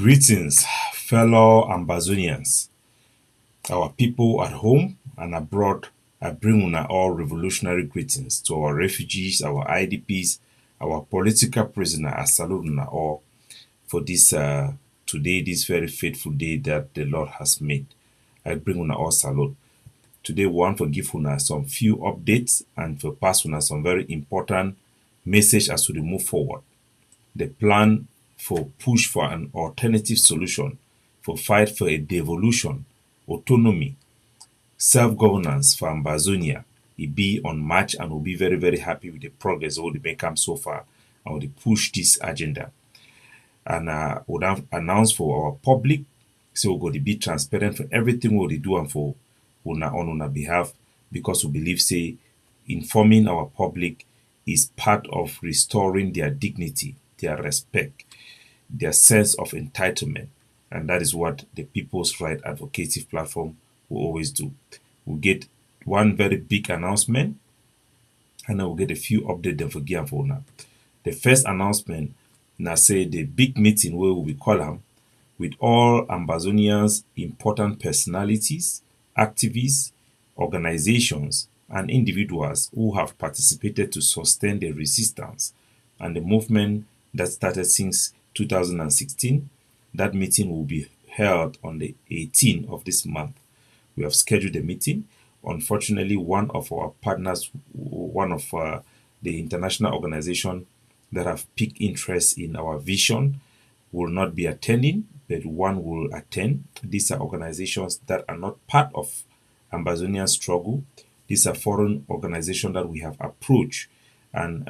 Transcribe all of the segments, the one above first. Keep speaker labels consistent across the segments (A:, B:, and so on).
A: Greetings, fellow Ambazonians, our people at home and abroad. I bring una all revolutionary greetings to our refugees, our IDPs, our political prisoner. I salute una all for this today, this very faithful day that the Lord has made. I bring una all salute. Today, we want to give una some few updates and to pass una some very important message as we move forward. The plan for push for an alternative solution, for fight for a devolution, autonomy, self-governance for Ambazonia. It be on March and we'll be very, very happy with the progress of the become so far and we'll push this agenda. And we'll have announced for our public, so we're going to be transparent for everything we'll do and for on our behalf, because we believe, say, informing our public is part of restoring their dignity, their respect, their sense of entitlement. And that is what the People's Right Advocative Platform will always do. We'll get one very big announcement and then we'll get a few updates for Gianfona. The first announcement, now say the big meeting where we call them with all Ambazonians, important personalities, activists, organizations, and individuals who have participated to sustain the resistance and the movement that started since 2016. That meeting will be held on the 18th of this month. We have scheduled a meeting. Unfortunately, one of our partners, one of the international organization that have picked interest in our vision, will not be attending, but one will attend. These are organizations that are not part of Ambazonian struggle. These are foreign organizations that we have approached, and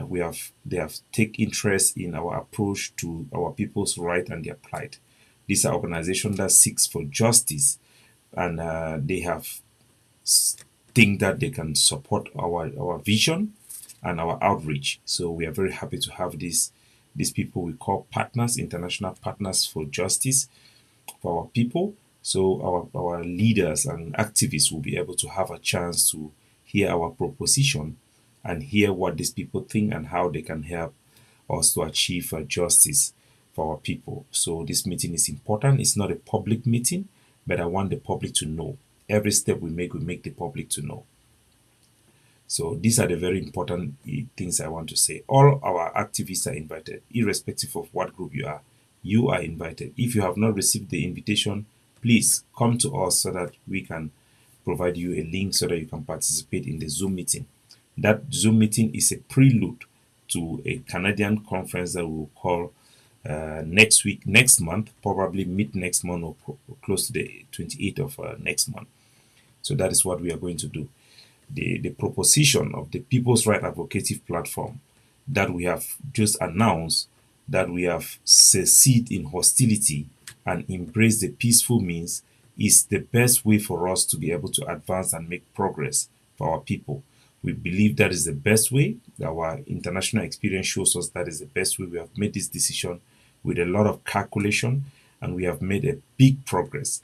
A: they have taken interest in our approach to our people's right and their plight. These are organizations that seeks for justice, and they have think that they can support our vision and our outreach. So we are very happy to have these people we call partners, international partners for justice for our people. So our leaders and activists will be able to have a chance to hear our proposition and hear what these people think and how they can help us to achieve justice for our people. So this meeting is important. It's not a public meeting, but I want the public to know. Every step we make the public to know. So these are the very important things I want to say. All our activists are invited, irrespective of what group you are. You are invited. If you have not received the invitation, please come to us so that we can provide you a link so that you can participate in the Zoom meeting. That Zoom meeting is a prelude to a Canadian conference that we will call next month, probably mid next month or close to the 28th of next month. So that is what we are going to do. The proposition of the People's Right Advocative Platform that we have just announced, that we have seceded in hostility and embraced the peaceful means, is the best way for us to be able to advance and make progress for our people. We believe that is the best way. Our international experience shows us that is the best way. We have made this decision with a lot of calculation and we have made a big progress.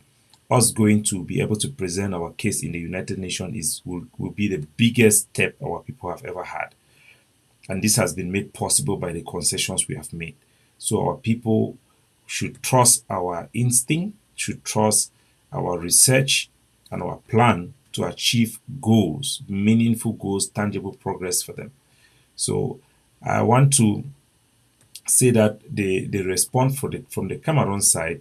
A: Us going to be able to present our case in the United Nations will be the biggest step our people have ever had. And this has been made possible by the concessions we have made. So our people should trust our instinct, should trust our research and our plan to achieve goals, meaningful goals, tangible progress for them. So I want to say that the response from the Cameroon side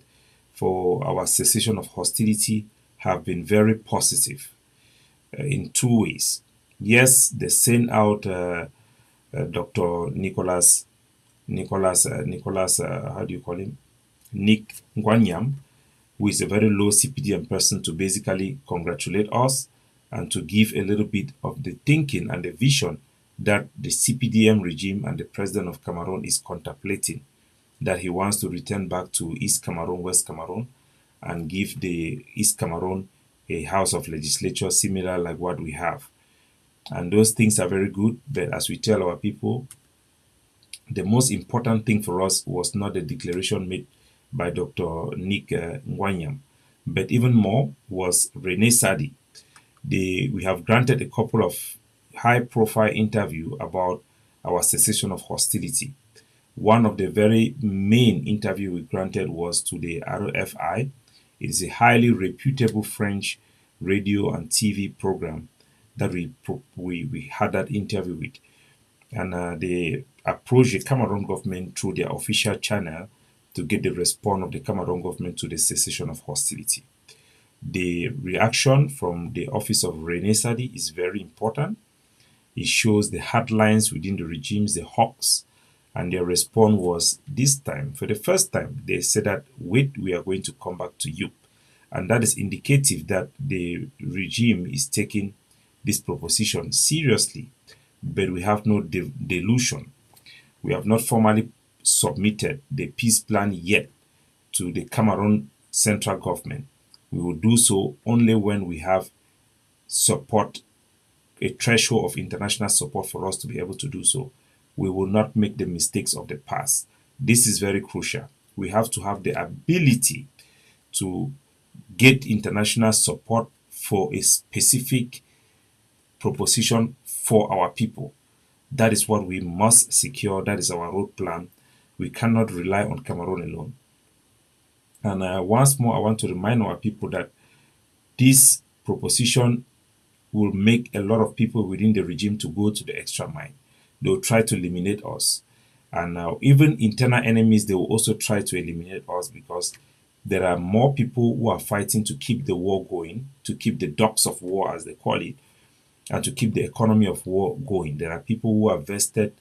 A: for our cessation of hostility have been very positive in two ways. Yes, they sent out Dr. Nicholas, how do you call him? Nick Ngwanyam, who is a very low CPDM person, to basically congratulate us and to give a little bit of the thinking and the vision that the CPDM regime and the president of Cameroon is contemplating, that he wants to return back to East Cameroon, West Cameroon, and give the East Cameroon a house of legislature similar like what we have. And those things are very good, but as we tell our people, the most important thing for us was not the declaration made by Dr. Nick Ngwanyam, but even more was Rene Sadi. We have granted a couple of high-profile interviews about our cessation of hostility. One of the very main interview we granted was to the RFI. It is a highly reputable French radio and TV program that we had that interview with. And they approached the Cameroon government through their official channel to get the response of the Cameroon government to the cessation of hostility. The reaction from the office of Rene Sadi is very important. It shows the hard lines within the regimes, the hawks, and their response was this time, for the first time, they said that, wait, we are going to come back to you. And that is indicative that the regime is taking this proposition seriously, but we have no delusion. We have not formally submitted the peace plan yet to the Cameroon central government. We will do so only when we have support, a threshold of international support for us to be able to do so. We will not make the mistakes of the past. This is very crucial. We have to have the ability to get international support for a specific proposition for our people. That is what we must secure. That is our road plan. We cannot rely on Cameroon alone. And once more, I want to remind our people that this proposition will make a lot of people within the regime to go to the extra mile. They will try to eliminate us. And even internal enemies, they will also try to eliminate us because there are more people who are fighting to keep the war going, to keep the ducks of war, as they call it, and to keep the economy of war going. There are people who are vested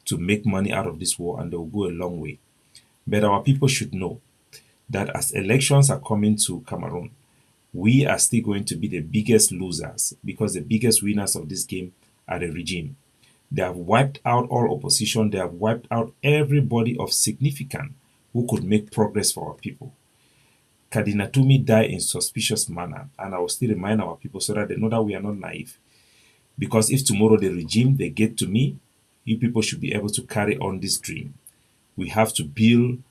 A: to make money out of this war, and they will go a long way. But our people should know that as elections are coming to Cameroon, we are still going to be the biggest losers because the biggest winners of this game are the regime. They have wiped out all opposition. They have wiped out everybody of significance who could make progress for our people. Kadinatumi died in suspicious manner, and I will still remind our people so that they know that we are not naive. Because if tomorrow the regime, they get to me, you people should be able to carry on this dream. We have to build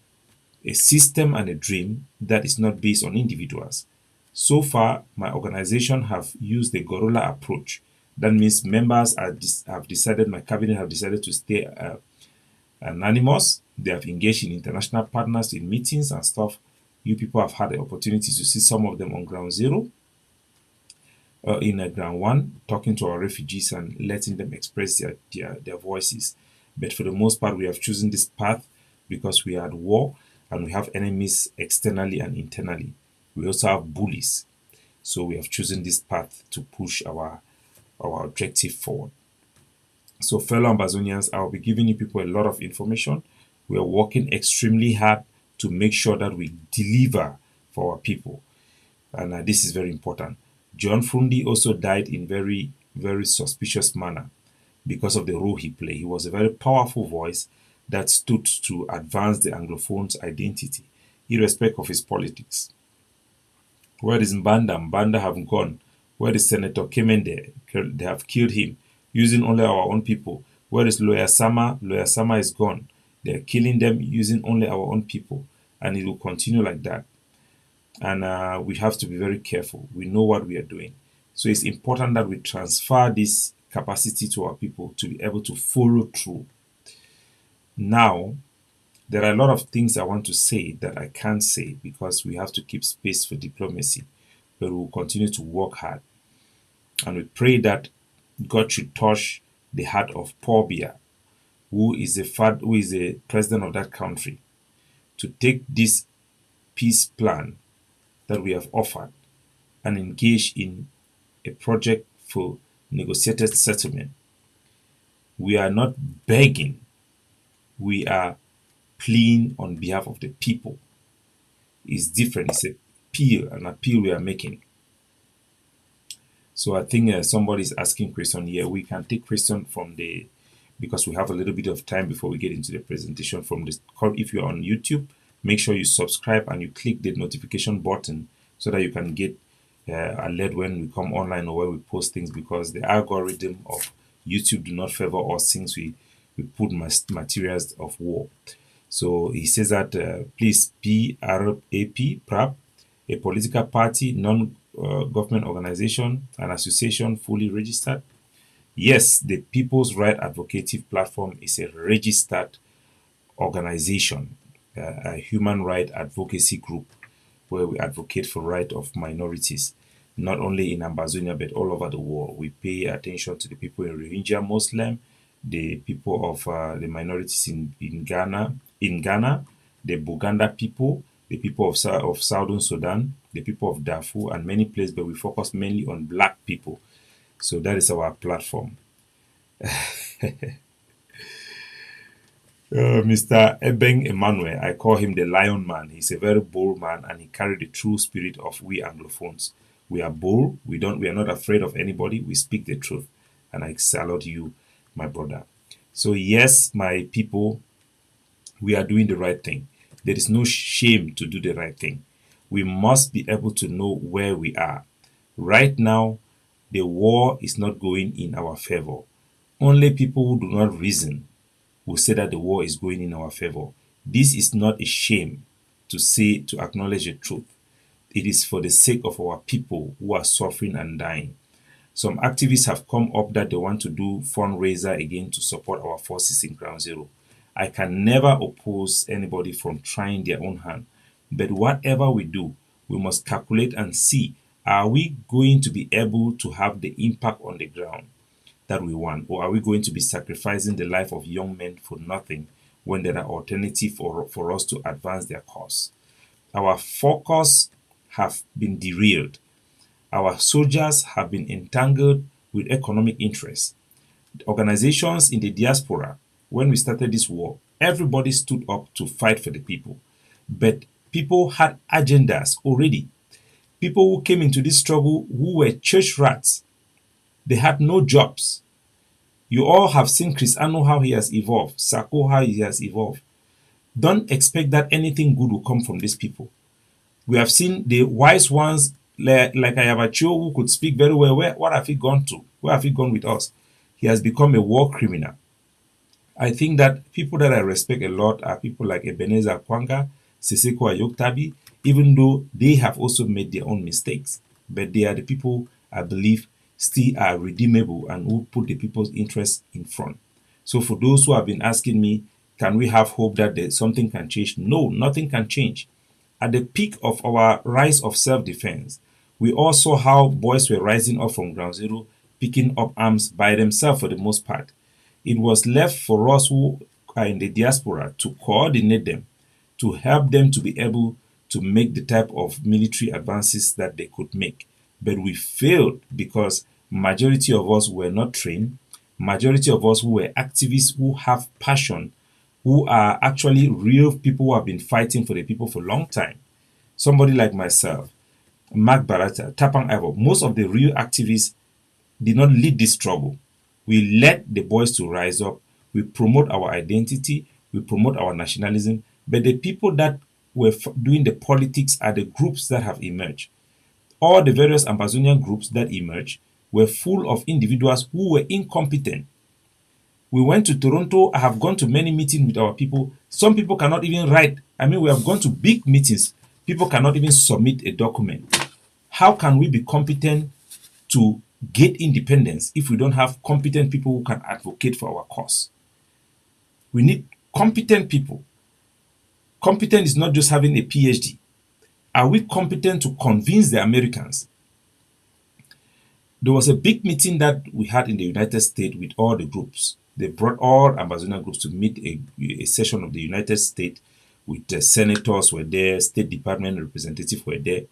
A: a system and a dream that is not based on individuals. So far, my organization have used the guerrilla approach. That means members have decided, my cabinet have decided to stay anonymous. They have engaged in international partners in meetings and stuff. You people have had the opportunity to see some of them on ground zero, in ground one, talking to our refugees and letting them express their voices. But for the most part, we have chosen this path because we are at war and we have enemies externally and internally. We also have bullies. So we have chosen this path to push our objective forward. So, fellow Amazonians, I will be giving you people a lot of information. We are working extremely hard to make sure that we deliver for our people. And this is very important. John Frundi also died in very, very suspicious manner because of the role he played. He was a very powerful voice that stood to advance the Anglophone's identity, irrespective of his politics. Where is Mbanda? Mbanda have gone. Where is Senator Kemende? They have killed him, using only our own people. Where is Lawyer Sama? Lawyer Sama is gone. They are killing them using only our own people. And it will continue like that. And we have to be very careful. We know what we are doing. So it's important that we transfer this capacity to our people to be able to follow through. Now, there are a lot of things I want to say that I can't say because we have to keep space for diplomacy, but we will continue to work hard. And we pray that God should touch the heart of Paul Biya, who is the president of that country, to take this peace plan that we have offered and engage in a project for negotiated settlement. We are not begging, we are pleading on behalf of the people. It's different. It's an appeal we are making. So I think somebody is asking question here. We can take question from because we have a little bit of time before we get into the presentation from this call. If you're on YouTube, make sure you subscribe and you click the notification button so that you can get alert when we come online or when we post things, because the algorithm of YouTube do not favor us since we put materials of war. So he says that please PRAP, a political party, non-government organization, an association fully registered. Yes, the People's Right Advocative Platform is a registered organization, a human right advocacy group where we advocate for right of minorities, not only in Ambazonia but all over the world. We pay attention to the people in Rohingya Muslim, the people of the minorities in Ghana, the Buganda people, the people of Southern Sudan, the people of Darfur, and many places, but we focus mainly on black people. So that is our platform. Mr. Ebeng Emmanuel, I call him the Lion Man. He's a very bold man and he carried the true spirit of we Anglophones. We are bold, we are not afraid of anybody, we speak the truth. And I salute you, my brother. So, yes, my people, we are doing the right thing. There is no shame to do the right thing. We must be able to know where we are. Right now, the war is not going in our favor. Only people who do not reason will say that the war is going in our favor. This is not a shame to say, to acknowledge the truth. It is for the sake of our people who are suffering and dying. Some activists have come up that they want to do fundraiser again to support our forces in Ground Zero. I can never oppose anybody from trying their own hand. But whatever we do, we must calculate and see, are we going to be able to have the impact on the ground that we want? Or are we going to be sacrificing the life of young men for nothing when there are alternatives for us to advance their cause? Our focus have been derailed. Our soldiers have been entangled with economic interests. Organizations in the diaspora, when we started this war, everybody stood up to fight for the people. But people had agendas already. People who came into this struggle who were church rats, they had no jobs. You all have seen Chris Ano how he has evolved, Sako how he has evolved. Don't expect that anything good will come from these people. We have seen the wise ones like Ayabacho who could speak very well. What have he gone to? Where have he gone with us? He has become a war criminal. I think that people that I respect a lot are people like Ebenezer Kwanga, Siseko Ayoktabi, even though they have also made their own mistakes. But they are the people I believe still are redeemable and who put the people's interests in front. So for those who have been asking me, can we have hope that something can change? No, nothing can change. At the peak of our rise of self-defense, we all saw how boys were rising up from Ground Zero, picking up arms by themselves for the most part. It was left for us who are in the diaspora to coordinate them, to help them to be able to make the type of military advances that they could make. But we failed because majority of us were not trained, majority of us who were activists who have passion, who are actually real people who have been fighting for the people for a long time. Somebody like myself, Mark Barata, Tapang Ivo, most of the real activists did not lead this struggle. We let the boys to rise up. We promote our identity. We promote our nationalism. But the people that were doing the politics are the groups that have emerged. All the various Ambazonian groups that emerged were full of individuals who were incompetent. We went to Toronto. I have gone to many meetings with our people. Some people cannot even write. I mean, we have gone to big meetings. People cannot even submit a document. How can we be competent to get independence if we don't have competent people who can advocate for our cause? We need competent people. Competent is not just having a PhD. Are we competent to convince the Americans? There was a big meeting that we had in the United States with all the groups. They brought all Amazonian groups to meet a session of the United States with the senators were there, State Department representatives were there.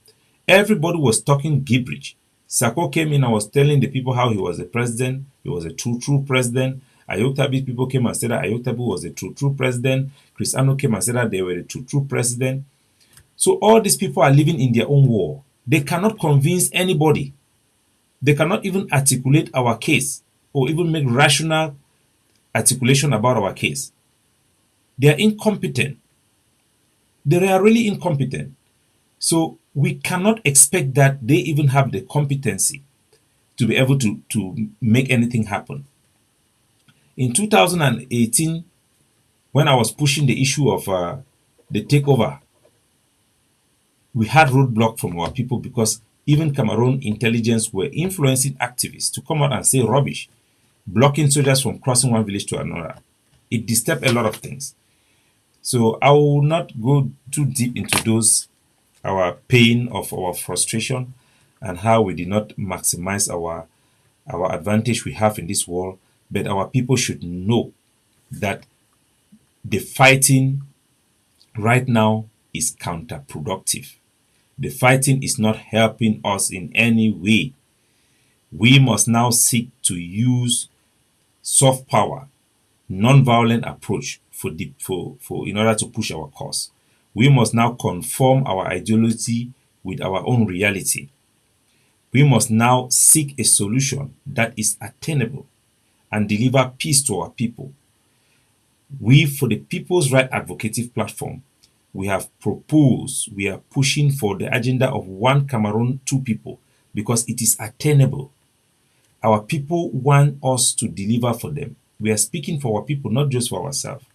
A: Everybody was talking gibberish. Sako came in and was telling the people how he was the president. He was a true president. Ayoktabi people came and said that Ayoktabi was a true president. Chris Ano came and said that they were a true president. So all these people are living in their own war. They cannot convince anybody. They cannot even articulate our case or even make rational articulation about our case. They are incompetent. They are really incompetent. So we cannot expect that they even have the competency to be able to make anything happen. In 2018, when I was pushing the issue of the takeover, we had roadblock from our people because even Cameroon intelligence were influencing activists to come out and say rubbish, blocking soldiers from crossing one village to another. It disturbed a lot of things. So I will not go too deep into those, our pain of our frustration and how we did not maximize our advantage we have in this world. But our people should know that the fighting right now is counterproductive. The fighting is not helping us in any way. We must now seek to use soft power, non-violent approach for in order to push our cause. We must now conform our ideology with our own reality. We must now seek a solution that is attainable and deliver peace to our people. We, for the People's Right Advocative Platform, we have proposed, we are pushing for the agenda of one Cameroon, two people, because it is attainable. Our people want us to deliver for them. We are speaking for our people, not just for ourselves.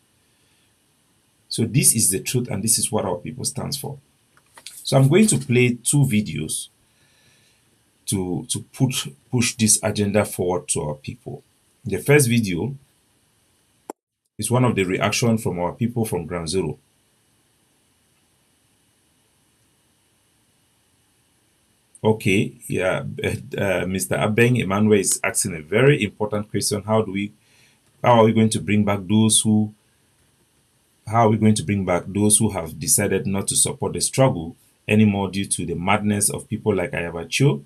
A: So this is the truth, and this is what our people stands for. So I'm going to play two videos to push this agenda forward to our people. The first video is one of the reaction from our people from Ground Zero. Okay, yeah, Mr. Abeng Emmanuel is asking a very important question. How are we going to bring back those who, how are we going to bring back those who have decided not to support the struggle anymore due to the madness of people like Ayabacho,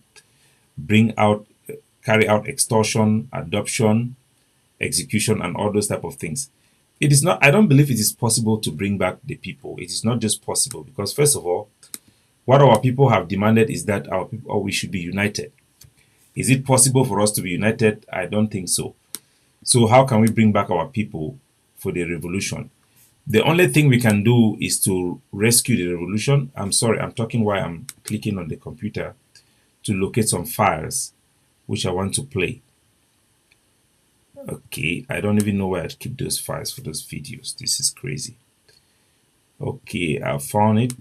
A: bring out, carry out extortion, adoption, execution, and all those type of things? It is not, I don't believe it is possible to bring back the people. It is not just possible because, first of all, what our people have demanded is that our people, or we should be united. Is it possible for us to be united? I don't think so. So how can we bring back our people for the revolution? The only thing we can do is to rescue the revolution. I'm sorry, I'm talking while I'm clicking on the computer to locate some files which I want to play. Okay, I don't even know where I'd keep those files for those videos. This is crazy. Okay, I found it.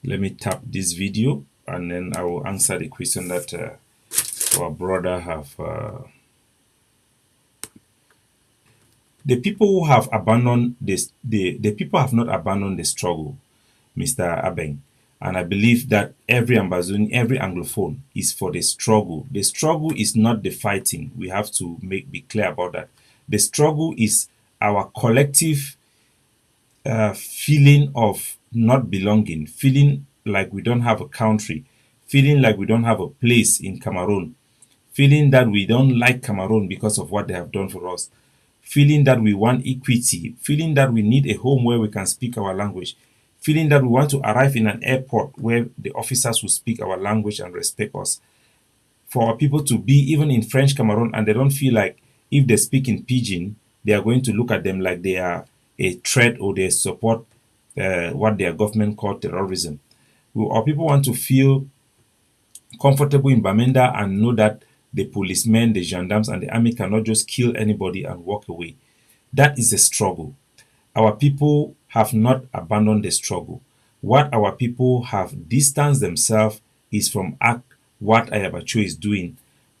A: Let me tap this video and then I will answer the question that our brother have. The people who have abandoned this, the people have not abandoned the struggle, Mr. Abeng. And I believe that every Ambazonian, every Anglophone is for the struggle. The struggle is not the fighting. We have to be clear about that. The struggle is our collective feeling of not belonging, feeling like we don't have a country, feeling like we don't have a place in Cameroon, feeling that we don't like Cameroon because of what they have done for us, feeling that we want equity, feeling that we need a home where we can speak our language, feeling that we want to arrive in an airport where the officers will speak our language and respect us. For our people to be even in French Cameroon and they don't feel like if they speak in Pidgin, they are going to look at them like they are a threat or they support what their government called terrorism. Our people want to feel comfortable in Bamenda and know that the policemen, the gendarmes, and the army cannot just kill anybody and walk away. That is a struggle. Our people have not abandoned the struggle. What our people have distanced themselves is from what Ayabacho is doing,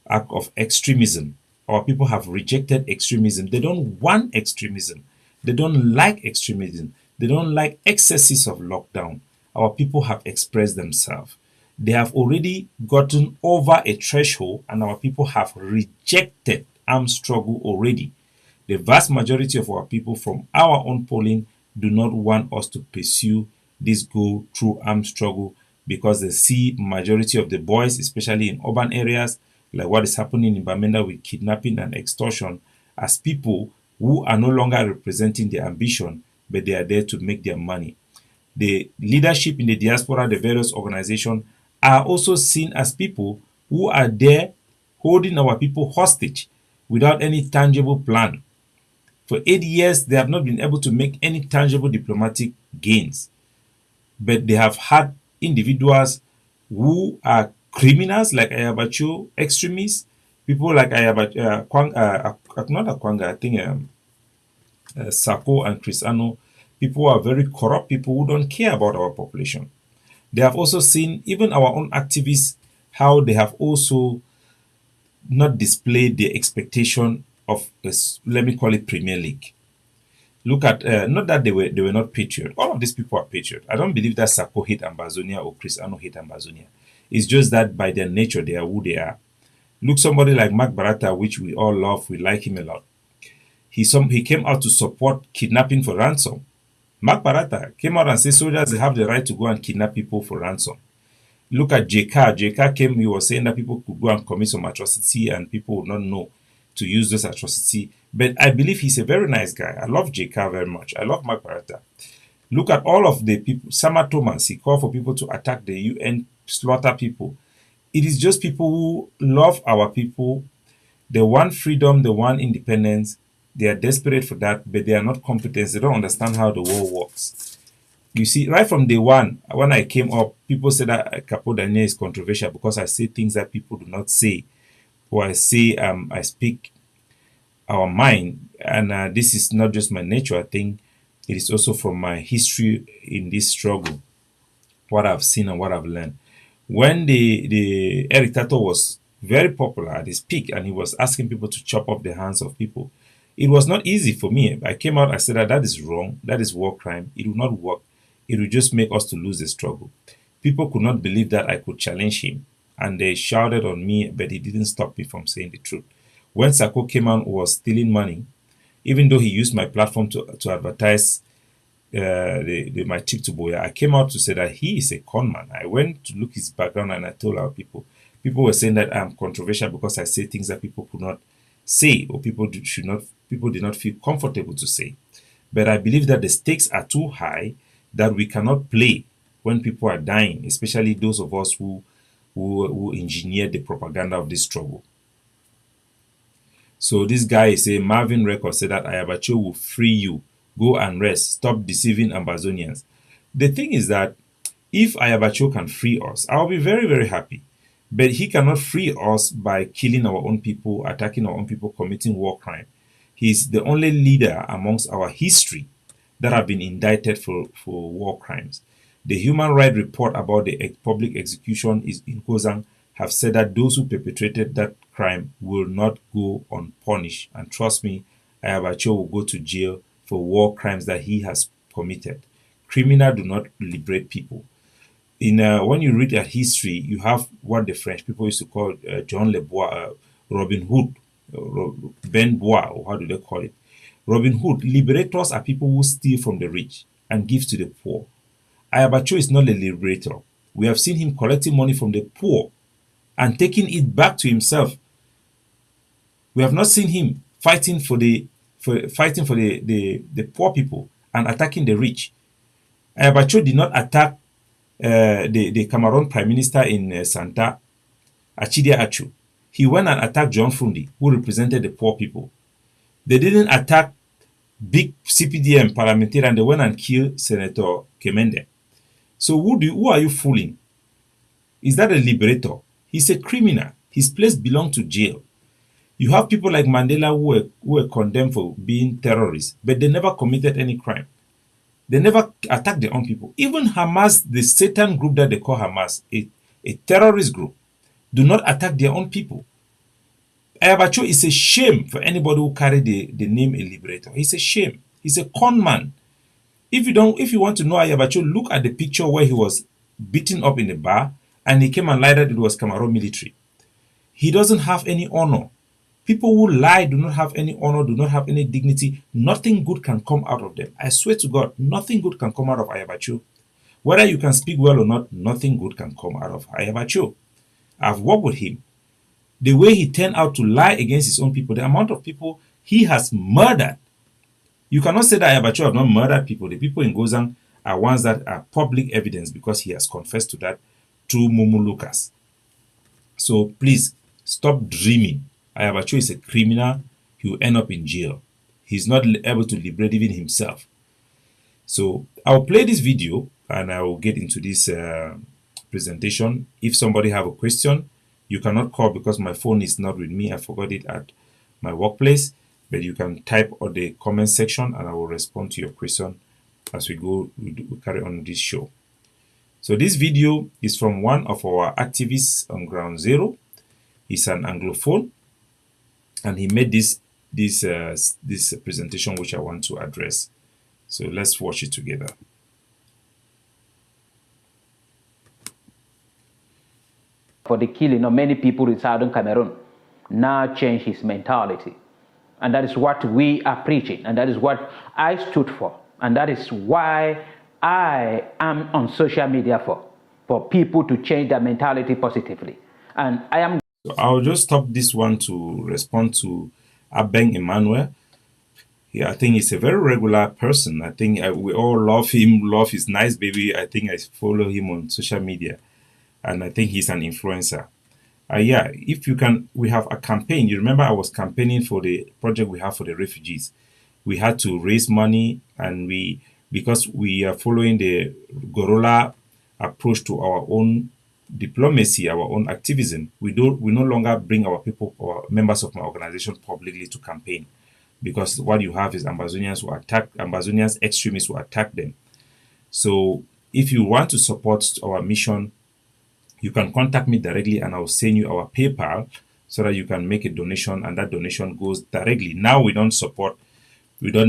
A: act of extremism. Our people have rejected extremism. They don't want extremism. They don't like extremism. They don't like excesses of lockdown. Our people have expressed themselves. They have already gotten over a threshold and our people have rejected armed struggle already. The vast majority of our people from our own polling do not want us to pursue this goal through armed struggle because they see majority of the boys, especially in urban areas, like what is happening in Bamenda with kidnapping and extortion, as people who are no longer representing their ambition, but they are there to make their money. The leadership in the diaspora, the various organizations, are also seen as people who are there holding our people hostage without any tangible plan. For 8 years, they have not been able to make any tangible diplomatic gains. But they have had individuals who are criminals like Ayabacho, extremists, people like Ayabacho, not Akwanga, I think Sako and Crisano, people who are very corrupt, people who don't care about our population. They have also seen even our own activists, how they have also not displayed the expectation of this, let me call it Premier League. Look at not that they were not patriot. All of these people are patriot. I don't believe that Sako hate Ambazonia or Cristiano hate Ambazonia. It's just that by their nature they are who they are. Look, somebody like Mark Barata, which we all love, we like him a lot. He came out to support kidnapping for ransom. Mark Barata came out and said soldiers they have the right to go and kidnap people for ransom. Look at JK. JK came, he was saying that people could go and commit some atrocity and people would not know to use this atrocity. But I believe he's a very nice guy. I love JK very much. I love Mark Barata. Look at all of the people. Sama Thomas, he called for people to attack the UN, slaughter people. It is just people who love our people. They want freedom, they want independence. They are desperate for that, but they are not competent. They don't understand how the world works. You see, right from day one, when I came up, people said that Capo Daniel is controversial because I say things that people do not say, or I say I speak our mind, and this is not just my nature. I think it is also from my history in this struggle, what I've seen and what I've learned. When the Eric Tato was very popular at his peak, and he was asking people to chop off the hands of people, it was not easy for me. I came out, I said that is wrong, that is war crime. It will not work. It will just make us to lose the struggle. People could not believe that I could challenge him, and they shouted on me, but he didn't stop me from saying the truth. When Sako came out was stealing money, even though he used my platform to advertise my trip to Boya, I came out to say that he is a con man. I went to look his background and I told our people. People were saying that I'm controversial because I say things that people could not say, or people did not feel comfortable to say. But I believe that the stakes are too high that we cannot play when people are dying, especially those of us who engineered the propaganda of this struggle. So this guy is saying Marvin Records said that Ayabacho will free you. Go and rest. Stop deceiving Ambazonians. The thing is that if Ayabacho can free us, I'll be very, very happy. But he cannot free us by killing our own people, attacking our own people, committing war crime. He's the only leader amongst our history that have been indicted for war crimes. The human rights report about the public execution in Kozang have said that those who perpetrated that crime will not go unpunished. And trust me, Ayabacho will go to jail for war crimes that he has committed. Criminals do not liberate people. When you read that history, you have what the French people used to call John Le Bois, Robin Hood, Ben Bois, or how do they call it? Robin Hood. Liberators are people who steal from the rich and give to the poor. Ayabacho is not a liberator. We have seen him collecting money from the poor and taking it back to himself. We have not seen him fighting for the poor people and attacking the rich. Ayabacho did not attack the Cameroon Prime Minister in Santa, Achidia Achu. He went and attacked John Fundi, who represented the poor people. They didn't attack big CPDM parliamentarian. They went and killed Senator Kemende. So who are you fooling? Is that a liberator? He's a criminal. His place belongs to jail. You have people like Mandela who were condemned for being terrorists, but they never committed any crime. They never attacked their own people. Even Hamas, the Satan group that they call Hamas, a terrorist group, do not attack their own people. Ayabacho is a shame for anybody who carry the name a liberator. He's a shame. He's a con man. If you want to know Ayabacho, look at the picture where he was beaten up in a bar and he came and lied that it was Cameroon military. He doesn't have any honor. People who lie do not have any honor, do not have any dignity. Nothing good can come out of them. I swear to God, nothing good can come out of Ayabacho. Whether you can speak well or not, nothing good can come out of Ayabacho. I've worked with him. The way he turned out to lie against his own people, the amount of people he has murdered. You cannot say that Ayabacho have not murdered people. The people in Gozang are ones that are public evidence because he has confessed to that through Mumu Lucas. So please, stop dreaming. Ayabacho is a criminal. He will end up in jail. He's not able to liberate even himself. So I'll play this video and I will get into this presentation. If somebody have a question, you cannot call because my phone is not with me. I forgot it at my workplace. But you can type on the comment section and I will respond to your question as we carry on this show. So this video is from one of our activists on Ground Zero. He's an Anglophone and he made this this presentation which I want to address. So let's watch it together.
B: For the killing of many people in southern Cameroon, now change his mentality. And that is what we are preaching, and that is what I stood for, and that is why I am on social media for people to change their mentality positively. And I am.
A: So I'll just stop this one to respond to Abeng Emmanuel. Yeah, I think he's a very regular person. I think we all love him, love his nice baby. I think I follow him on social media, and I think he's an influencer. Yeah, if you can, we have a campaign. You remember I was campaigning for the project we have for the refugees. We had to raise money, and because we are following the guerrilla approach to our own diplomacy, our own activism, we no longer bring our people or members of my organization publicly to campaign, because what you have is Ambazonians extremists who attack them. So if you want to support our mission, you can contact me directly and I'll send you our PayPal so that you can make a donation, and that donation goes directly. Now we don't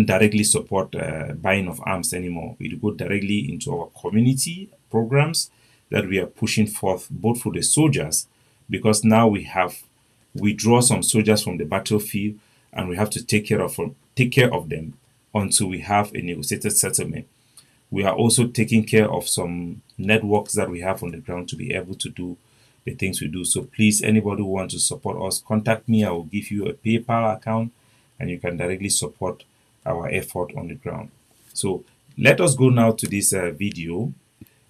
A: directly support buying of arms anymore. We go directly into our community programs that we are pushing forth, both for the soldiers, because now we draw some soldiers from the battlefield and we have to take care of them until we have a negotiated settlement. We are also taking care of some networks that we have on the ground to be able to do the things we do. So please, anybody who wants to support us, contact me. I will give you a PayPal account and you can directly support our effort on the ground. So let us go now to this video.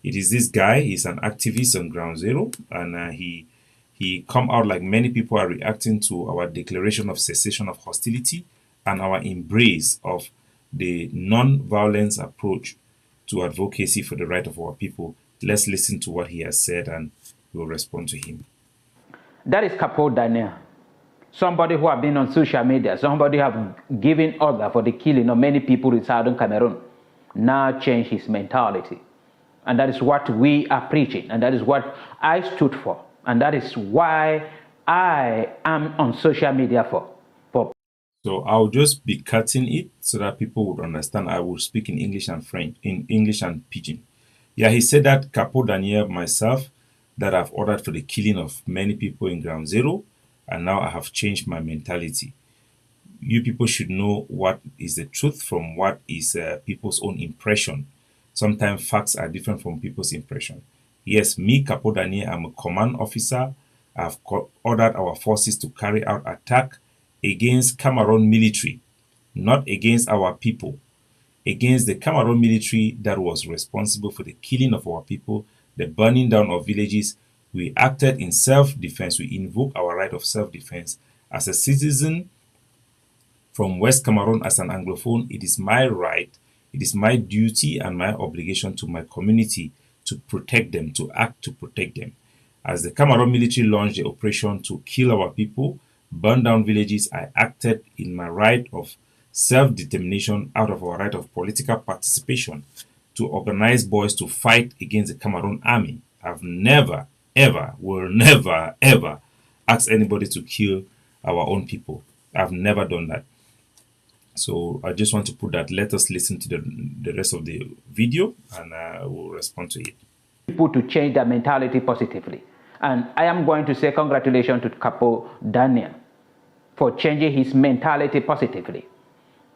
A: It is this guy. He's an activist on Ground Zero, and he come out like many people are reacting to our declaration of cessation of hostility and our embrace of the non-violence approach to advocacy for the right of our people. Let's listen to what he has said and we'll respond to him.
B: That is Capo Daniel, somebody who have been on social media, somebody who have given order for the killing of many people in southern Cameroon, now change his mentality. And that is what we are preaching, and that is what I stood for, and that is why I am on social media for.
A: So I'll just be cutting it so that people would understand. I will speak in English and French, in English and Pidgin. Yeah, he said that Capo Daniel, myself, that I've ordered for the killing of many people in Ground Zero, and now I have changed my mentality. You people should know what is the truth from what is people's own impression. Sometimes facts are different from people's impression. Yes, me, Capo Daniel, I'm a command officer. I've ordered our forces to carry out attack against Cameroon military, not against our people, against the Cameroon military that was responsible for the killing of our people, the burning down of villages. We acted in self-defense. We invoke our right of self-defense. As a citizen from West Cameroon, as an Anglophone, it is my right, it is my duty and my obligation to my community to protect them, to act to protect them. As the Cameroon military launched the operation to kill our people, burn down villages, I acted in my right of self-determination out of our right of political participation to organize boys to fight against the Cameroon army. I've never, ever, will never, ever ask anybody to kill our own people. I've never done that. So I just want to put that. Let us listen to the rest of the video and we'll respond to it.
B: People to change their mentality positively. And I am going to say congratulations to Capo Daniel for changing his mentality positively,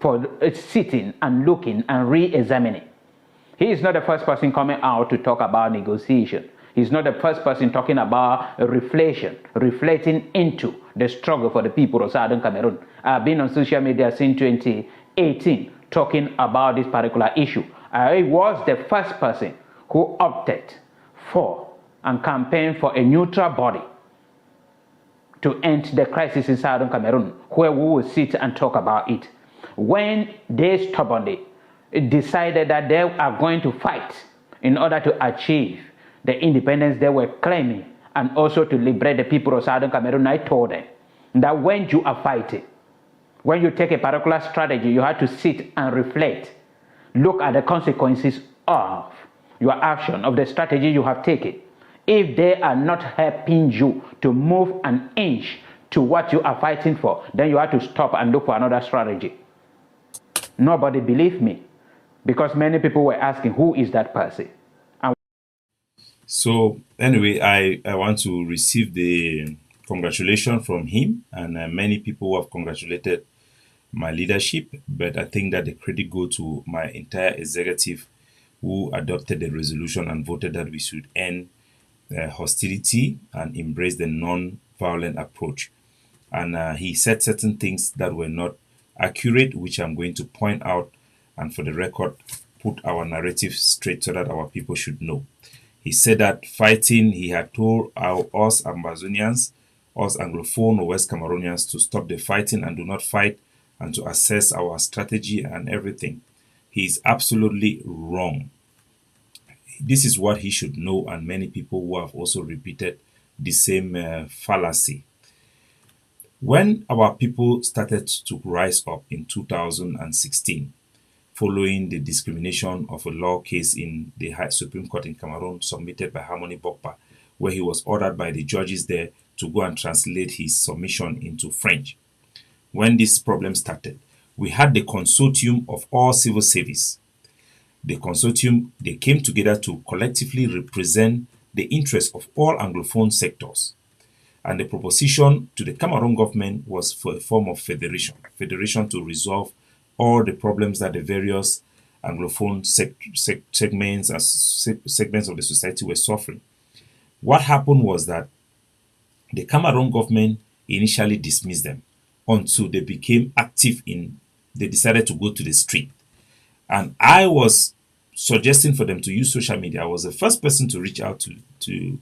B: for sitting and looking and re-examining. He is not the first person coming out to talk about negotiation. He's not the first person talking about reflecting into the struggle for the people of Southern Cameroon. I've been on social media since 2018 talking about this particular issue. I was the first person who opted for and campaigned for a neutral body to end the crisis in Southern Cameroon, where we will sit and talk about it. When they stubbornly decided that they are going to fight in order to achieve the independence they were claiming and also to liberate the people of Southern Cameroon, I told them that when you are fighting, when you take a particular strategy, you have to sit and reflect, look at the consequences of your action, of the strategy you have taken. If they are not helping you to move an inch to what you are fighting for, then you have to stop and look for another strategy. Nobody believed me because many people were asking, who is that person? And
A: So anyway, I want to receive the congratulation from him and many people who have congratulated my leadership, but I think that the credit go to my entire executive who adopted the resolution and voted that we should end hostility and embrace the non-violent approach. And he said certain things that were not accurate, which I'm going to point out and for the record put our narrative straight so that our people should know. He said that fighting, he had told us Amazonians, us Anglophone or West Cameroonians to stop the fighting and do not fight and to assess our strategy and everything. He is absolutely wrong. This is what he should know, and many people who have also repeated the same fallacy. When our people started to rise up in 2016, following the discrimination of a law case in the High Supreme Court in Cameroon submitted by Harmony Bokpa, where he was ordered by the judges there to go and translate his submission into French. When this problem started, we had the consortium of all civil service. The consortium, they came together to collectively represent the interests of all Anglophone sectors. And the proposition to the Cameroon government was for a form of federation to resolve all the problems that the various Anglophone segments and segments of the society were suffering. What happened was that the Cameroon government initially dismissed them until they became active in, they decided to go to the street. And I was suggesting for them to use social media. I was the first person to reach out to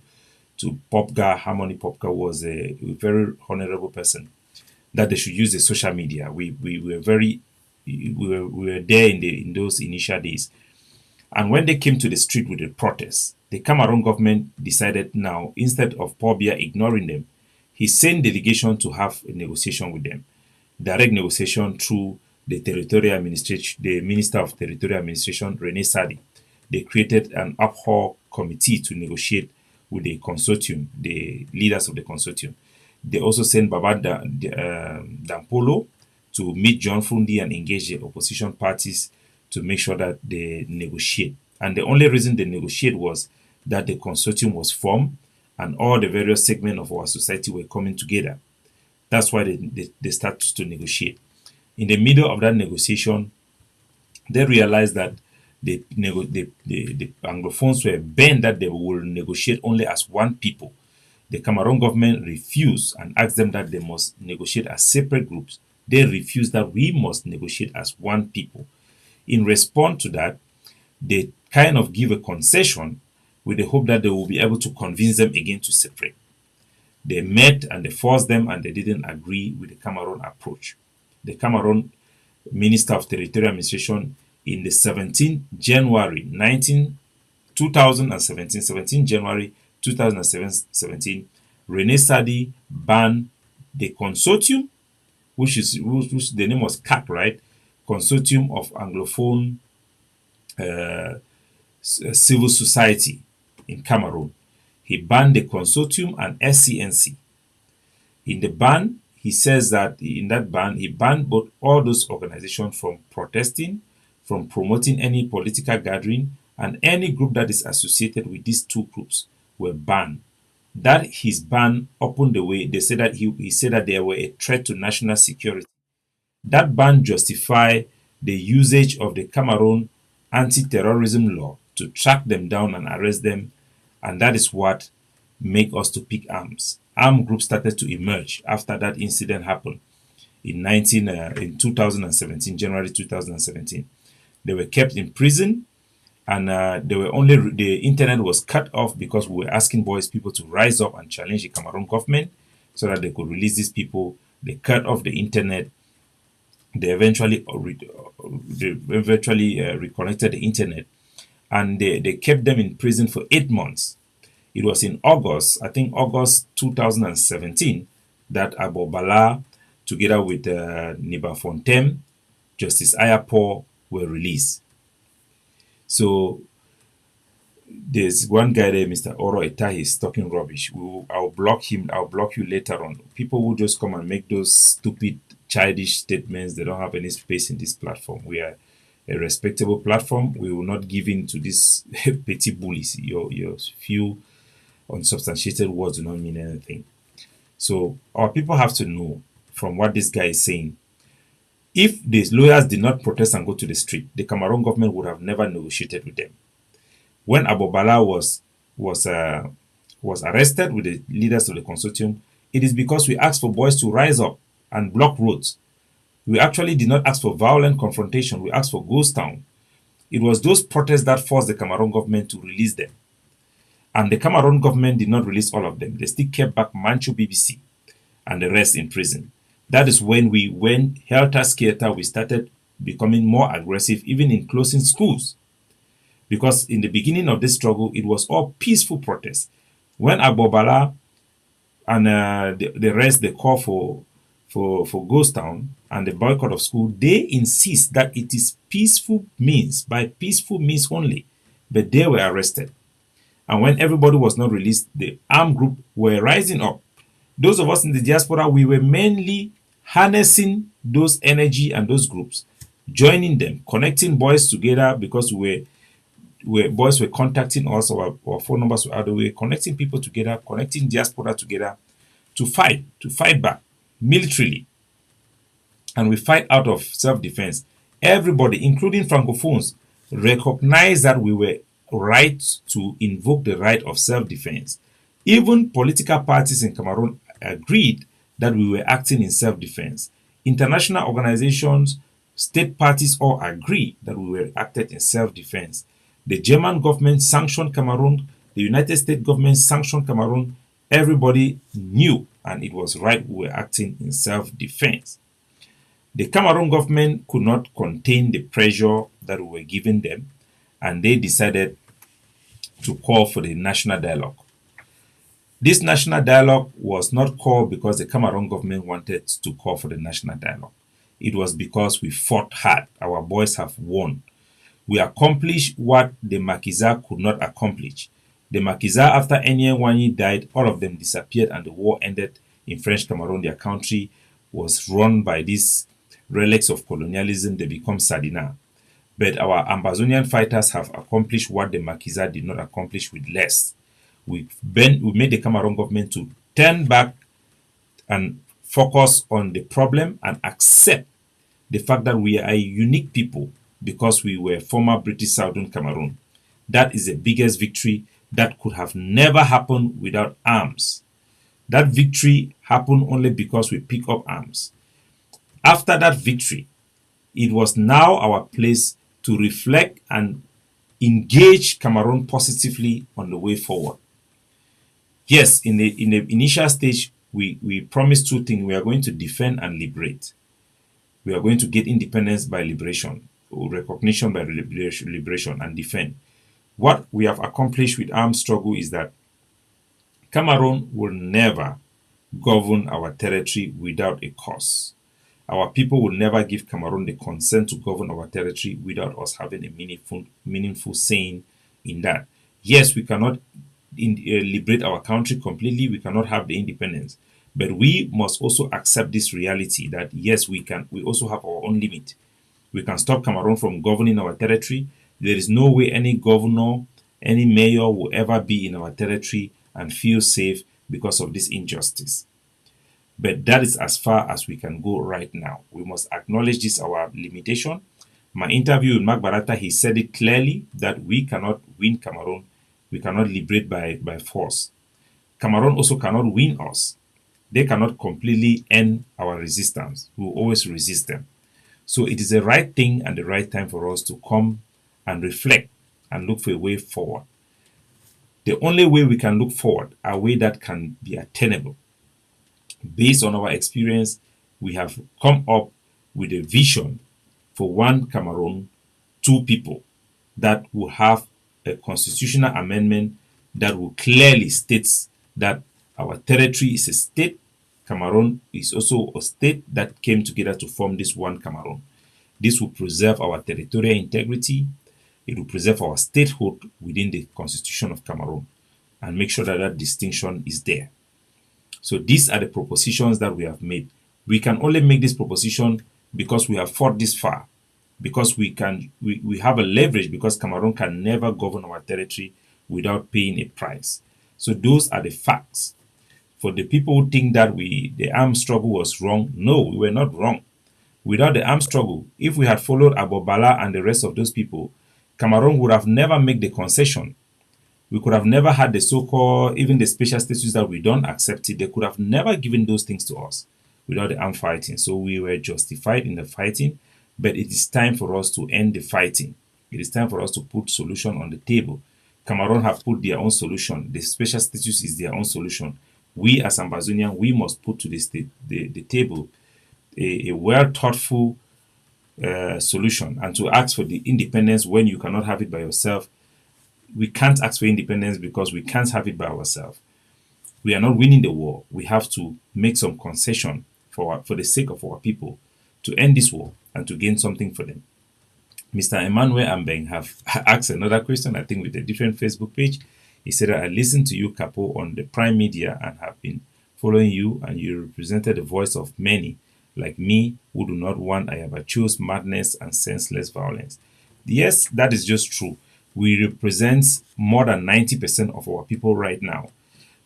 A: Popga. Harmony Popga was a very honorable person that they should use the social media. We were very we were there in those initial days. And when they came to the street with the protests, the Cameroon government decided now, instead of Paul Biya ignoring them, he sent delegation to have a negotiation with them, direct negotiation through the territorial administration, the Minister of Territorial Administration, Rene Sadi. They created an ad hoc committee to negotiate with the consortium, the leaders of the consortium. They also sent Baba Dampolo to meet John Fundi and engage the opposition parties to make sure that they negotiate. And the only reason they negotiate was that the consortium was formed and all the various segments of our society were coming together. That's why they started to negotiate. In the middle of that negotiation, they realized that the Anglophones were bent that they will negotiate only as one people. The Cameroon government refused and asked them that they must negotiate as separate groups. They refused that we must negotiate as one people. In response to that, they kind of give a concession with the hope that they will be able to convince them again to separate. They met and they forced them and they didn't agree with the Cameroon approach. The Cameroon Minister of Territorial Administration in the 17th January 2017, 17 January 2017, Rene Sadi banned the consortium, which the name was CAC, right? Consortium of Anglophone Civil Society in Cameroon. He banned the consortium and SCNC. In the ban, he says that in that ban, he banned both all those organizations from protesting, from promoting any political gathering, and any group that is associated with these two groups were banned. That his ban opened the way. They said that he said that they were a threat to national security. That ban justified the usage of the Cameroon anti-terrorism law to track them down and arrest them, and that is what made us to pick arms. Armed groups started to emerge after that incident happened in 2017, January 2017. They were kept in prison, and the internet was cut off because we were asking people to rise up and challenge the Cameroon government so that they could release these people. They cut off the internet. They eventually reconnected the internet, and they kept them in prison for 8 months. It was in August, I think August 2017, that Abo Bala, together with Niba Fontem, Justice Ayapo, were released. So There's one guy there, Mr. Oro Eta, he's talking rubbish. I'll block him. I'll block you later on. People will just come and make those stupid, childish statements. They don't have any space in this platform. We are a respectable platform. We will not give in to these petty bullies. Your few unsubstantiated words do not mean anything. So our people have to know from what this guy is saying. If these lawyers did not protest and go to the street, the Cameroon government would have never negotiated with them. When Abobala was uh, was arrested with the leaders of the consortium, it is because we asked for boys to rise up and block roads. We actually did not ask for violent confrontation. We asked for ghost town. It was those protests that forced the Cameroon government to release them. And the Cameroon government did not release all of them. They still kept back Manchu BBC and the rest in prison. That is when we went helter skelter, we started becoming more aggressive, even in closing schools. Because in the beginning of this struggle, it was all peaceful protests. When Agbobala and the rest, they call for ghost town and the boycott of school, they insist that it is peaceful means, by peaceful means only. But they were arrested. And when everybody was not released, the armed group were rising up. Those of us in the diaspora, we were mainly harnessing those energy and those groups, joining them, connecting boys together because boys were contacting us, our phone numbers were out of the way, connecting people together, connecting diaspora together to fight back militarily. And we fight out of self-defense. Everybody, including Francophones, recognized that we were right to invoke the right of self-defense. Even political parties in Cameroon agreed that we were acting in self-defense. International organizations, state parties all agree that we were acted in self-defense. The German government sanctioned Cameroon. The United States government sanctioned Cameroon. Everybody knew, and it was right, we were acting in self-defense. The Cameroon government could not contain the pressure that we were giving them, and they decided to call for the national dialogue. This national dialogue was not called because the Cameroon government wanted to call for the national dialogue. It was because we fought hard. Our boys have won. We accomplished what the Makiza could not accomplish. The Makiza, after Enye died, all of them disappeared and the war ended in French Cameroon. Their country was run by these relics of colonialism. They become Sadina. But our Ambazonian fighters have accomplished what the Makiza did not accomplish with less. We made the Cameroon government to turn back and focus on the problem and accept the fact that we are a unique people because we were former British Southern Cameroon. That is the biggest victory that could have never happened without arms. That victory happened only because we picked up arms. After that victory, it was now our place to reflect and engage Cameroon positively on the way forward. Yes, in the initial stage, we promised two things. We are going to defend and liberate. We are going to get independence by liberation, or recognition by liberation, and defend. What we have accomplished with armed struggle is that Cameroon will never govern our territory without a cause. Our people will never give Cameroon the consent to govern our territory without us having a meaningful saying in that. Yes, we cannot liberate our country completely. We cannot have the independence. But we must also accept this reality that yes, we can. We also have our own limit. We can stop Cameroon from governing our territory. There is no way any governor, any mayor will ever be in our territory and feel safe because of this injustice. But that is as far as we can go right now. We must acknowledge this our limitation. My interview with Mark Barata, he said it clearly that we cannot win Cameroon. We cannot liberate by force. Cameroon also cannot win us. They cannot completely end our resistance. We will always resist them. So it is the right thing and the right time for us to come and reflect and look for a way forward. The only way we can look forward, a way that can be attainable. Based on our experience, we have come up with a vision for one Cameroon, two people that will have a constitutional amendment that will clearly state that our territory is a state. Cameroon is also a state that came together to form this one Cameroon. This will preserve our territorial integrity. It will preserve our statehood within the constitution of Cameroon and make sure that that distinction is there. So these are the propositions that we have made. We can only make this proposition because we have fought this far, because we have a leverage, because Cameroon can never govern our territory without paying a price. So those are the facts. For the people who think that the armed struggle was wrong, no, we were not wrong. Without the armed struggle, if we had followed Abobala and the rest of those people, Cameroon would have never made the concession. We could have never had the so-called, even the special status that we don't accept it. They could have never given those things to us without the armed fighting. So we were justified in the fighting, but it is time for us to end the fighting. It is time for us to put solution on the table. Cameroon have put their own solution. The special status is their own solution. We as Ambazonian, we must put to the table a well thoughtful solution, and to ask for the independence when you cannot have it by yourself. We can't ask for independence because we can't have it by ourselves. We are not winning the war. We have to make some concession for the sake of our people to end this war and to gain something for them. Mr. Emmanuel Ambeng have asked another question, I think with a different Facebook page. He said, I listened to you, Capo, on the Prime Media and have been following you, and you represented the voice of many like me who do not want Ayabacho's madness and senseless violence. Yes, that is just true. We represent more than 90% of our people right now.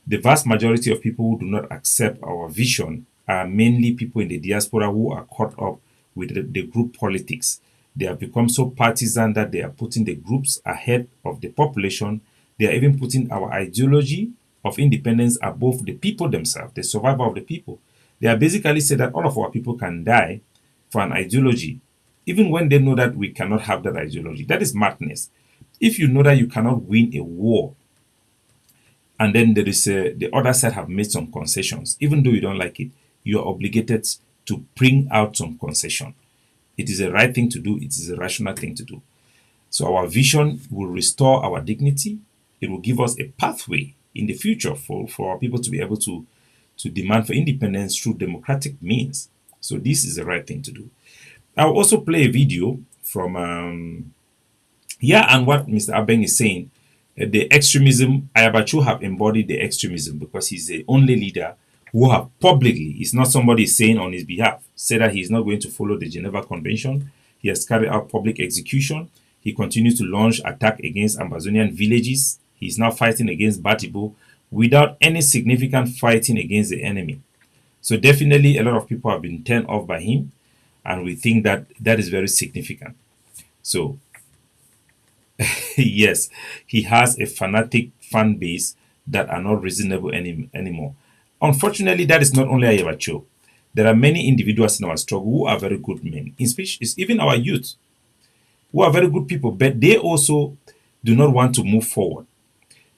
A: The vast majority of people who do not accept our vision are mainly people in the diaspora who are caught up with the group politics. They have become so partisan that they are putting the groups ahead of the population. They are even putting our ideology of independence above the people themselves, the survival of the people. They are basically saying that all of our people can die for an ideology, even when they know that we cannot have that ideology. That is madness. If you know that you cannot win a war, and then there is the other side have made some concessions, even though you don't like it, you are obligated to bring out some concession. It is the right thing to do. It is a rational thing to do. So our vision will restore our dignity. It will give us a pathway in the future for our people to be able to demand for independence through democratic means. So this is the right thing to do. I'll also play a video from and what Mr. Abeng is saying, the extremism, Ayabacho have embodied the extremism because he's the only leader who have publicly, it's not somebody saying on his behalf, said that he's not going to follow the Geneva Convention. He has carried out public execution. He continues to launch attack against Ambazonian villages. He's now fighting against Batibo without any significant fighting against the enemy. So definitely a lot of people have been turned off by him, and we think that that is very significant. So yes, he has a fanatic fan base that are not reasonable anymore. Unfortunately, that is not only Ayabacho. There are many individuals in our struggle who are very good men, in speech, even our youth, who are very good people, but they also do not want to move forward.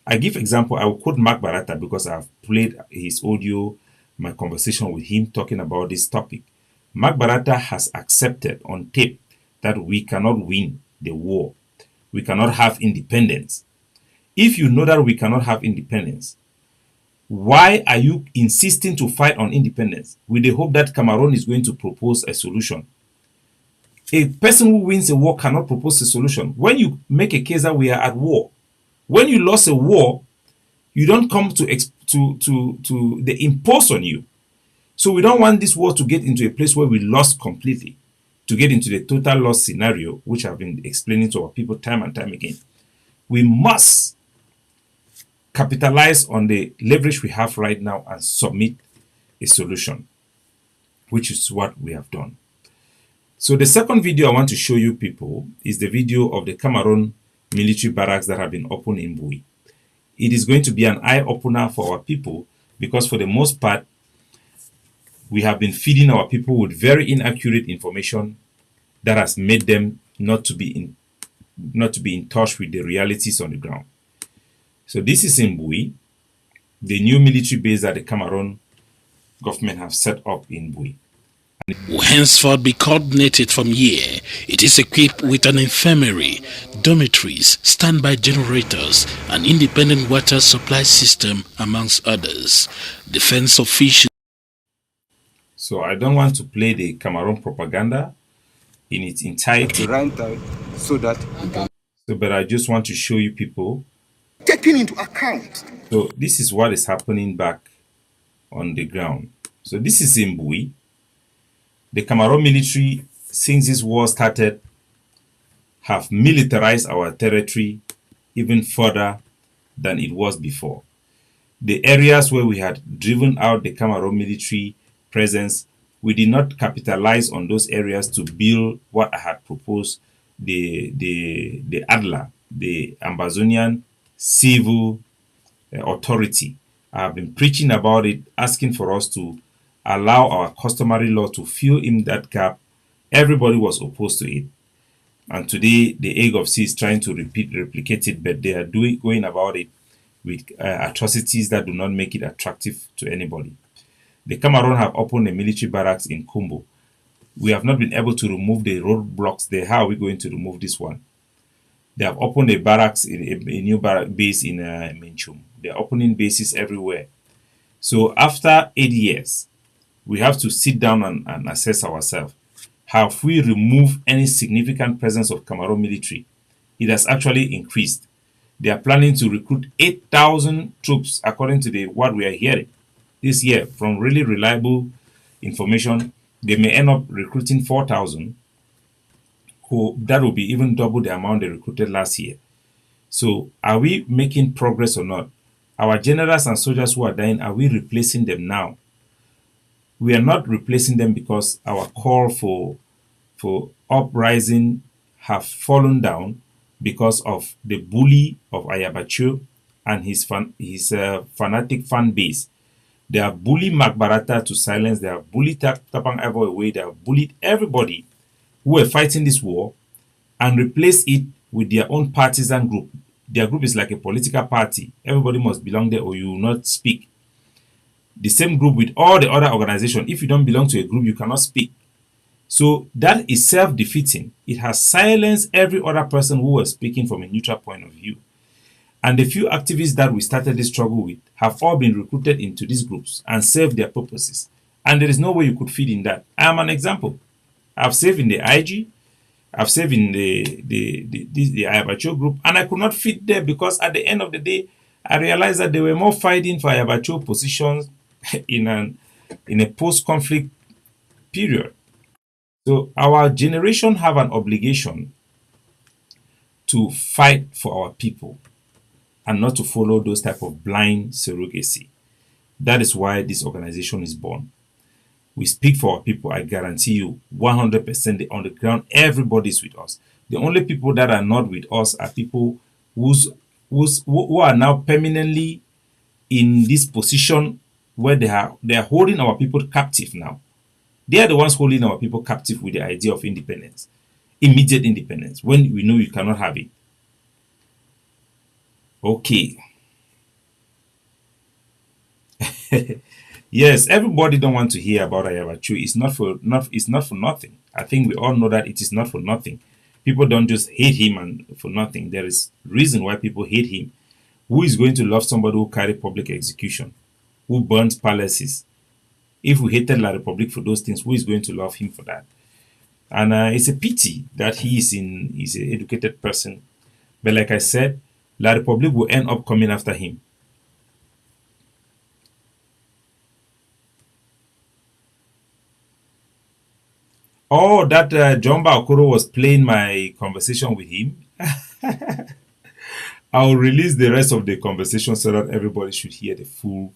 A: I give example, I will quote Mark Barata because I've played his audio, my conversation with him talking about this topic. Mark Barata has accepted on tape that we cannot win the war. We cannot have independence. If you know that we cannot have independence, why are you insisting to fight on independence with the hope that Cameroon is going to propose a solution? A person who wins a war cannot propose a solution. When you make a case that we are at war, when you lost a war, you don't come to they impose on you. So we don't want this war to get into a place where we lost completely, to get into the total loss scenario, which I've been explaining to our people time and time again. We must capitalize on the leverage we have right now and submit a solution, which is what we have done. So the second video I want to show you people is the video of the Cameroon military barracks that have been opened in Bui. It is going to be an eye-opener for our people because for the most part, we have been feeding our people with very inaccurate information that has made them not to be in touch with the realities on the ground. So this is in Bui, the new military base that the Cameroon government have set up in Bui.
C: Will henceforth be coordinated from here. It is equipped with an infirmary, dormitories, standby generators, an independent water supply system, amongst others. Defense officials.
A: So I don't want to play the Cameroon propaganda in its entirety.
D: To rent out so that we can.
A: So, but I just want to show you people.
D: Taking into account.
A: So this is what is happening back on the ground. So this is in Bui. The Cameroon military, since this war started, have militarized our territory even further than it was before. The areas where we had driven out the Cameroon military presence, we did not capitalize on those areas to build what I had proposed, the ADLA, the Ambazonian Civil Authority. I have been preaching about it, asking for us to allow our customary law to fill in that gap. Everybody was opposed to it. And today, the Ague of C is trying to replicate it, but they are going about it with atrocities that do not make it attractive to anybody. The Cameroon have opened a military barracks in Kumbo. We have not been able to remove the roadblocks there. How are we going to remove this one? They have opened a barracks, a new base in Minchum. They are opening bases everywhere. So after 8 years, we have to sit down and assess ourselves. Have we removed any significant presence of Cameroon military? It has actually increased. They are planning to recruit 8,000 troops, according to what we are hearing this year from really reliable information. They may end up recruiting 4,000. That will be even double the amount they recruited last year. So, are we making progress or not? Our generals and soldiers who are dying, are we replacing them now? We are not replacing them because our call for uprising have fallen down because of the bully of Ayabacho and his fanatic fan base. They have bullied Mark Barata to silence. They have bullied Tapang Ivory away. They have bullied everybody who were fighting this war and replaced it with their own partisan group. Their group is like a political party. Everybody must belong there or you will not speak. The same group with all the other organizations. If you don't belong to a group, you cannot speak. So that is self-defeating. It has silenced every other person who was speaking from a neutral point of view. And the few activists that we started this struggle with have all been recruited into these groups and served their purposes. And there is no way you could fit in that. I am an example. I've served in the IG, I've served in the Ayabacho group, and I could not fit there because at the end of the day, I realized that they were more fighting for Ayabacho positions in a post-conflict period. So our generation have an obligation to fight for our people and not to follow those type of blind surrogacy. That is why this organization is born. We speak for our people. I guarantee you 100% on the ground, everybody is with us. The only people that are not with us are people who are now permanently in this position where they are holding our people captive now. They are the ones holding our people captive with the idea of independence, immediate independence, when we know you cannot have it. Okay. Yes, everybody don't want to hear about Ayabachu. It's not for nothing. I think we all know that it is not for nothing. People don't just hate him and for nothing. There is reason why people hate him. Who is going to love somebody who carry public execution, who burns palaces? If we hated La Republique for those things, who is going to love him for that? And it's a pity that he's an educated person. But like I said, La Republique will end up coming after him. Oh, that Jomba Okoro was playing my conversation with him. I'll release the rest of the conversation so that everybody should hear the full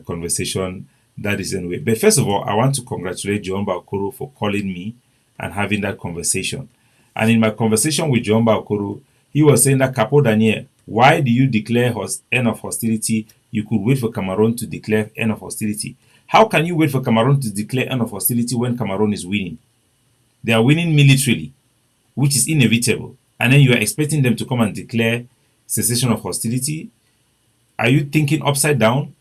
A: conversation that is anyway. But first of all, I want to congratulate Jomba Okoro for calling me and having that conversation. And in my conversation with Jomba Okoro, he was saying that Capo Daniel, why do you declare end of hostility? You could wait for Cameroon to declare end of hostility. How can you wait for Cameroon to declare end of hostility when Cameroon is winning? They are winning militarily, which is inevitable. And then you are expecting them to come and declare cessation of hostility? Are you thinking upside down?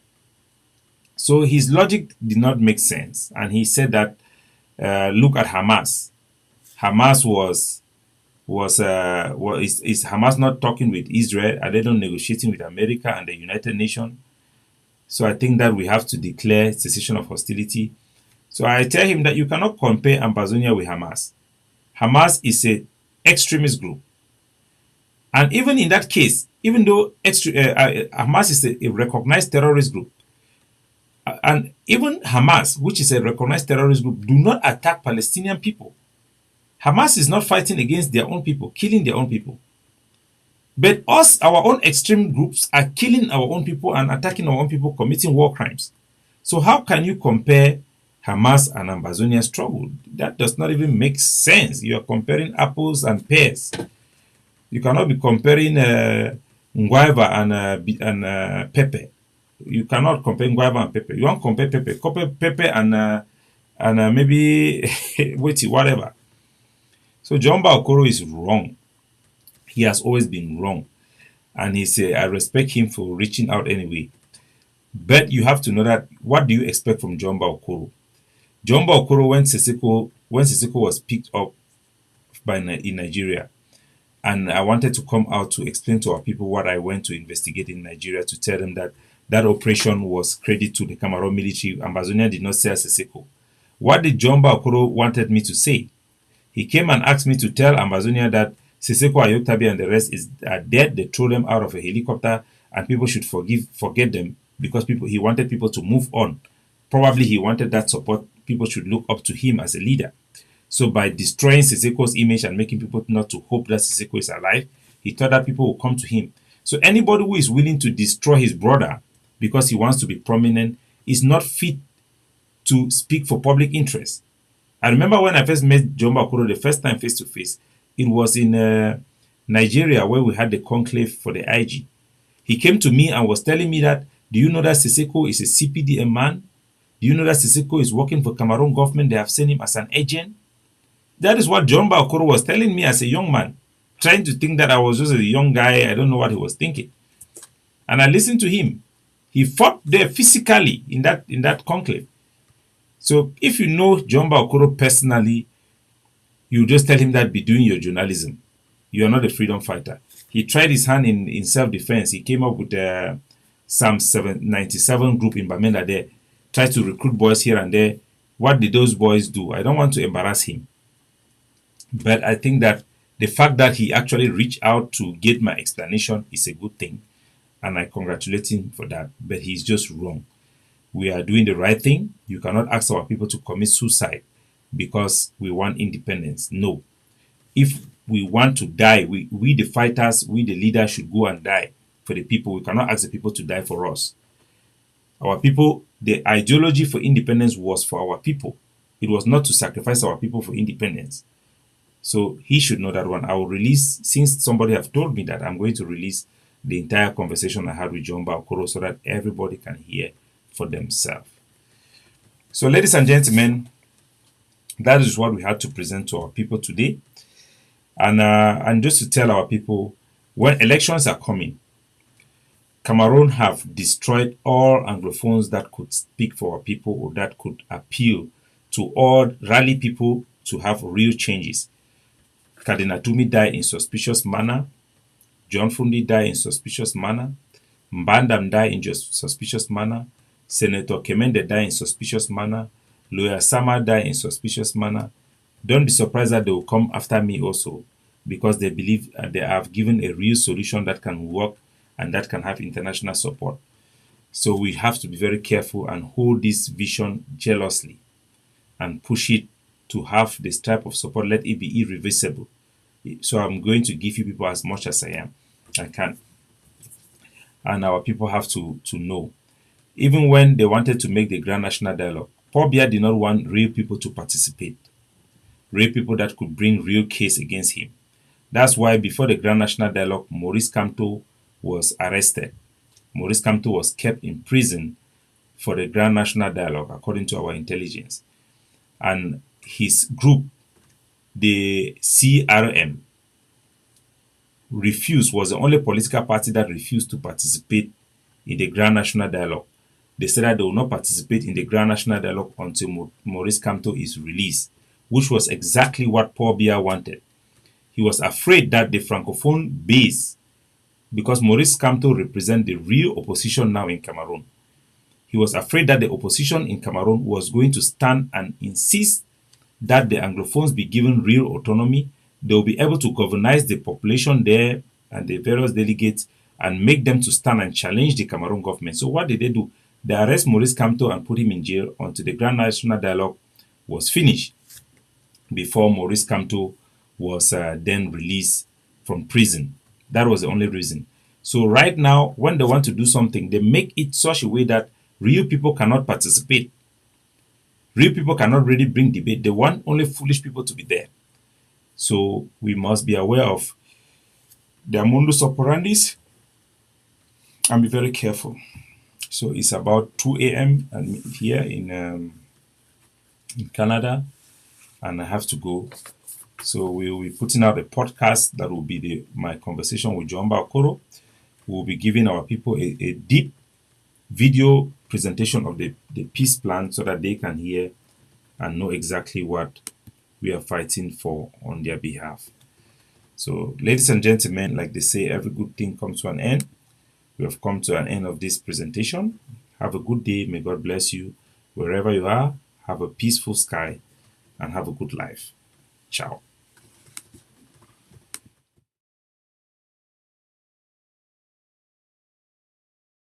A: So his logic did not make sense. And he said that, look at Hamas. Hamas is Hamas not talking with Israel? Are they not negotiating with America and the United Nations? So I think that we have to declare cessation of hostility. So I tell him that you cannot compare Ambazonia with Hamas. Hamas is an extremist group. And even in that case, even though Hamas is a recognized terrorist group, and even Hamas, which is a recognized terrorist group, do not attack Palestinian people. Hamas is not fighting against their own people, killing their own people. But us, our own extreme groups, are killing our own people and attacking our own people, committing war crimes. So how can you compare Hamas and Ambazonian struggle? That does not even make sense. You are comparing apples and pears. You cannot be comparing guava and pepper. You cannot compare guava and pepper. You want to compare pepper and maybe wait, whatever. So John Okoro is wrong. He has always been wrong, and I respect him for reaching out anyway. But you have to know that what do you expect from John Okoro? John Okoro, when Siseko was picked up in Nigeria, and I wanted to come out to explain to our people what I went to investigate in Nigeria, to tell them that that operation was credit to the Cameroon military. Ambazonia did not sell Siseko. What did John Okoro wanted me to say? He came and asked me to tell Ambazonia that Siseko Ayoktabi and the rest are dead. They threw them out of a helicopter, and people should forget them, because he wanted people to move on. Probably he wanted that support. People should look up to him as a leader. So by destroying Siseko's image and making people not to hope that Siseko is alive, he thought that people will come to him. So anybody who is willing to destroy his brother because he wants to be prominent is not fit to speak for public interest. I remember when I first met John Okoro the first time face to face, it was in Nigeria, where we had the conclave for the IG. He came to me and was telling me that, do you know that Siseko is a CPDM man? Do you know that Siseko is working for Cameroon government? They have sent him as an agent. That is what John Okoro was telling me as a young man, trying to think that I was just a young guy. I don't know what he was thinking. And I listened to him. He fought there physically in that conclave. So if you know John Okoro personally, you just tell him that be doing your journalism. You are not a freedom fighter. He tried his hand in self-defense. He came up with the Psalm 97 group in Bamenda there, tried to recruit boys here and there. What did those boys do? I don't want to embarrass him. But I think that the fact that he actually reached out to get my explanation is a good thing. And I congratulate him for that. But he's just wrong. We are doing the right thing. You cannot ask our people to commit suicide because we want independence. No. If we want to die, we the fighters, we the leaders should go and die for the people. We cannot ask the people to die for us. Our people, the ideology for independence was for our people. It was not to sacrifice our people for independence. So he should know that one. I will release, since somebody have told me that, I'm going to release the entire conversation I had with John Okoro so that everybody can hear for themselves. So ladies and gentlemen, that is what we had to present to our people today. And just to tell our people, when elections are coming, Cameroon have destroyed all Anglophones that could speak for our people or that could appeal to all rally people to have real changes. Cardinal Tumi died in suspicious manner. John Fundi died in suspicious manner. Mbandam died in just suspicious manner. Senator Kemende died in suspicious manner. Lawyer Sama died in suspicious manner. Don't be surprised that they will come after me also, because they believe they have given a real solution that can work and that can have international support. So we have to be very careful and hold this vision jealously and push it to have this type of support. Let it be irreversible. So I'm going to give you people as much as I can. And our people have to know. Even when they wanted to make the Grand National Dialogue, Paul Biya did not want real people to participate. Real people that could bring real case against him. That's why before the Grand National Dialogue, Maurice Kamto was arrested. Maurice Kamto was kept in prison for the Grand National Dialogue, according to our intelligence. And his group, the CRM, was the only political party that refused to participate in the Grand National Dialogue. They said that they will not participate in the Grand National Dialogue until Maurice Kamto is released, which was exactly what Paul Biya wanted. He was afraid that the Francophone base, because Maurice Kamto represents the real opposition now in Cameroon, he was afraid that the opposition in Cameroon was going to stand and insist that the Anglophones be given real autonomy. They will be able to governize the population there and the various delegates and make them to stand and challenge the Cameroon government. So what did they do? They arrest Maurice Kamto and put him in jail until the Grand National Dialogue was finished before Maurice Kamto was then released from prison. That was the only reason. So right now, when they want to do something, they make it such a way that real people cannot participate. Real people cannot really bring debate. They want only foolish people to be there. So we must be aware of their modus operandis and be very careful. So it's about 2 a.m. and here in Canada, and I have to go. So we will be putting out a podcast that will be my conversation with Jomba Okoro. We will be giving our people a deep video presentation of the peace plan so that they can hear and know exactly what we are fighting for on their behalf. So, ladies and gentlemen, like they say, every good thing comes to an end. We have come to an end of this presentation. Have a good day. May God bless you. Wherever you are, have a peaceful sky and have a good life. Ciao.